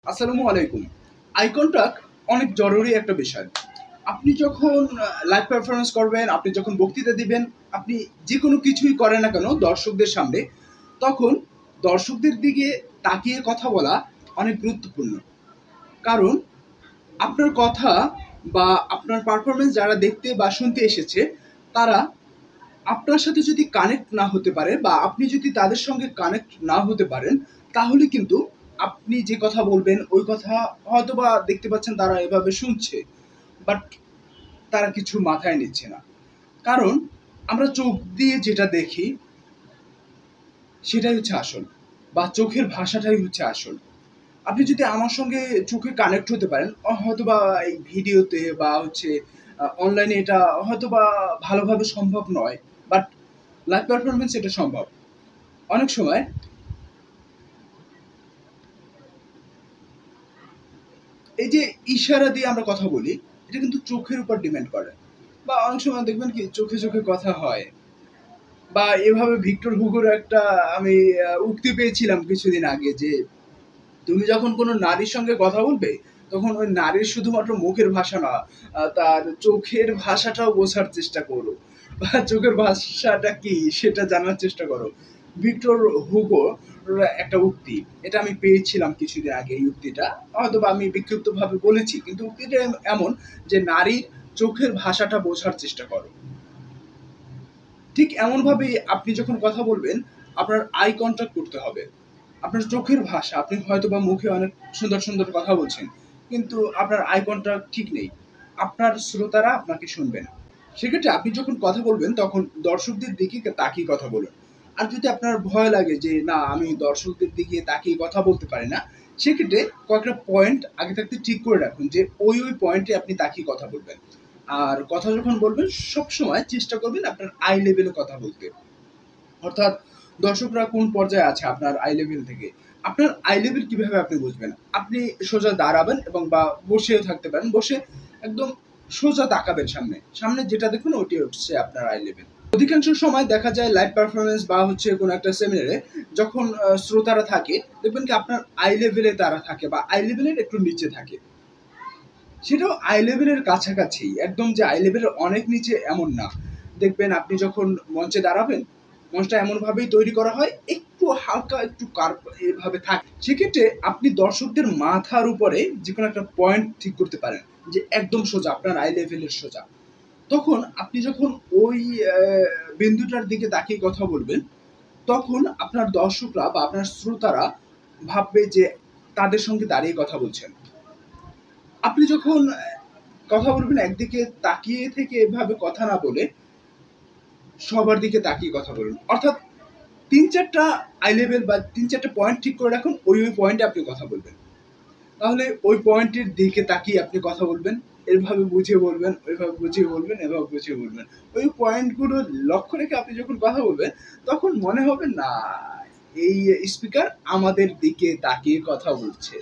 আসসালামু আলাইকুম। Eye contact অনেক জরুরি একটা বিষয়। আপনি যখন লাইভ পারফরম্যান্স করবেন, আপনি যখন বক্তৃতা দিবেন, আপনি যেকোনো কিছুই করেন না কেন দর্শকদের সামনে, তখন দর্শকদের দিকে তাকিয়ে কথা বলা অনেক গুরুত্বপূর্ণ। কারণ আপনার কথা বা আপনার পারফরম্যান্স যারা দেখতে বা শুনতে এসেছে, তারা আপনার সাথে যদি কানেক্ট না হতে পারে বা আপনি যদি তাদের সঙ্গে কানেক্ট না হতে পারেন, তাহলে কিন্তু আপনি যে কথা বলবেন ওই কথা হয়তোবা দেখতে পাচ্ছেন তারা এভাবে শুনছে, বাট তারা কিছু মাথায় নিচ্ছে না। কারণ আমরা চোখ দিয়ে যেটা দেখি সেটাই হচ্ছে আসল, বা চোখের ভাষাটাই হচ্ছে আসল। আপনি যদি আমার সঙ্গে চোখে কানেক্ট হতে পারেন, হয়তোবা এই ভিডিওতে বা হচ্ছে অনলাইনে এটা হয়তোবা ভালোভাবে সম্ভব নয়, বাট লাইভ পারফরমেন্স এটা সম্ভব। অনেক সময় এই যে ইশারা দিয়ে আমরা কথা বলি, এটা কিন্তু চোখের উপর ডিপেন্ড করে। বা অনেক সময় দেখবেন কি চোখে চোখে কথা হয়, বা এভাবে ভিক্টর হুগোর একটা আমি উক্তি পেয়েছিলাম কিছুদিন আগে যে তুমি যখন কোনো নারীর সঙ্গে কথা বলবে, তখন ওই নারীর শুধুমাত্র মুখের ভাষা না, তার চোখের ভাষাটাও বোঝার চেষ্টা করো, বা চোখের ভাষাটা কি সেটা জানার চেষ্টা করো। ভিক্টর হুগো একটা উক্তি, এটা আমি পেয়েছিলাম কিছুদিন আগে। এই উক্তিটা হয়তো বা আমি বিক্ষিপ্তভাবে বলেছি, কিন্তু উক্তিটা এমন যে নারীর চোখের ভাষাটা বোঝার চেষ্টা করো। ঠিক এমনভাবেই আপনি যখন কথা বলবেন, আপনার আই কন্ট্যাক্ট করতে হবে। আপনার চোখের ভাষা, আপনি হয়তোবা মুখে অনেক সুন্দর, সুন্দর কথা বলছেন, কিন্তু আপনার আই কন্ট্যাক্ট ঠিক নেই। আপনার শ্রোতারা আপনাকে শুনবে না। সেক্ষেত্রে আপনি যখন কথা বলবেন, তখন দর্শকদের দিকে তাকিয়ে কথা বলুন। আর যদি আপনার ভয় লাগে যে, "না, আমি দর্শকদের দিকে তাকিয়ে কথা বলতে পারি না", সেক্ষেত্রে কয়েকটা পয়েন্ট আগে থাকতে ঠিক করে রাখুন যে, ওই পয়েন্টে আপনি তাকিয়ে কথা বলবেন। আর কথা যখন বলবেন, সবসময় চেষ্টা করবেন আপনার আই লেভেলে কথা বলতে। অর্থাৎ দর্শকরা কোন পর্যায়ে আছে আপনার আই লেভেল থেকে। আপনার আই লেভেল কিভাবে আপনি বুঝবেন? আপনি সোজা দাঁড়াবেন এবং বা বসেও থাকতে পারেন। বসে একদম সোজা তাকাবেন সামনে। সামনে যেটা দেখবেন ওইটাই হচ্ছে আপনার আই লেভেল। অধিকাংশ সময় দেখা যায় লাইভ পারফরম্যান্স বা হচ্ছে কোনো একটা সেমিনারে যখন শ্রোতারা থাকে, দেখবেন কি আপনার আই লেভেলে তারা থাকে বা আই লেভেলের একটু নিচে থাকে। সেটাও আই লেভেলের কাছাকাছি। একদম যে আই লেভেলের অনেক নিচে এমন না। দেখবেন আপনি যখন মঞ্চে দাঁড়াবেন, মঞ্চটা এমনভাবেই তৈরি করা হয়, একটু হালকা একটু কার্ভ এভাবে থাকে। সেক্ষেত্রে আপনি দর্শকদের মাথার উপরে যেকোনো একটা পয়েন্ট ঠিক করতে পারেন যে একদম সোজা, আপনার আই লেভেলের সোজা। তখন আপনি যখন ওই অ্যা বিন্দুটার দিকে তাকিয়ে কথা বলবেন, তখন আপনার দর্শকরা বা আপনার শ্রোতারা ভাববে যে তাদের সঙ্গে দাঁড়িয়ে কথা বলছেন। আপনি যখন কথা বলবেন, একদিকে তাকিয়ে থেকে এভাবে কথা না বলে সবার দিকে তাকিয়ে কথা বলুন। অর্থাৎ ৩-৪ টা আই লেভেল বা ৩-৪ টা পয়েন্ট ঠিক করে রাখুন, ওই পয়েন্টে আপনি কথা বলবেন। তাহলে ওই পয়েন্টের দিকে তাকিয়ে আপনি কথা বলবেন। এভাবে বুঝিয়ে বলবেন, ওইভাবে বুঝিয়ে বলবেন, এভাবে বুঝিয়ে বলবেন। ওই পয়েন্টগুলো লক্ষ্য রেখে আপনি যখন কথা বলবেন, তখন মনে হবে না এই স্পিকার আমাদের দিকে তাকিয়ে কথা বলছে।